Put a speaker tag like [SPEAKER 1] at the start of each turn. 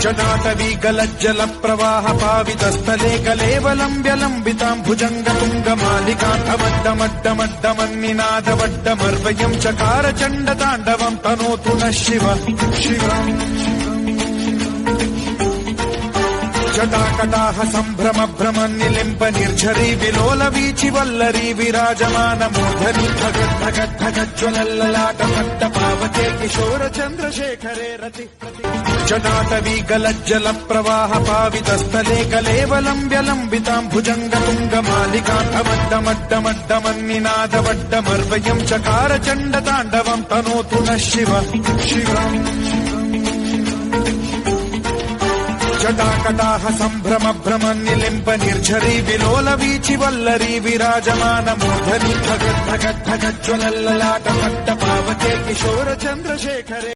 [SPEAKER 1] जटाटवी गलज्जल प्रवाह पावितस्थले कलेवलम्ब्यलम्बिताम् भुजङ्गतुङ्गमालिकान्तमड्डमड्डमड्डमन्निनादवड्डमर्वयम् चकार चण्डताण्डवम् तनोतु नः शिव जटाकटाह सम्भ्रम भ्रमन्निलिम्ब निर्झरी विलोल वीचि वल्लरी विराजमान मूर्धनि धगद्धगद्धगज्ज्वलल्ललाट भट्ट पावते किशोर चन्द्रशेखरे रति जटाटवी गलज्जल प्रवाह पावितस्थले कलेवलम्ब्यलम्बिताम् भुजङ्गतुङ्गमालिकान्तमड्डमड्डमड्डमन्निनादवड्डमर्वयम् चकार चण्डताण्डवम् तनोतु नः शिव जटाकटाह सम्भ्रम भ्रमन्निलिम्ब निर्झरी विलोल वीचि वल्लरी विराजमान मूर्धनि धगद्धगद्धगज्ज्वलल्ललाट भट्ट पावते किशोर चन्द्रशेखरे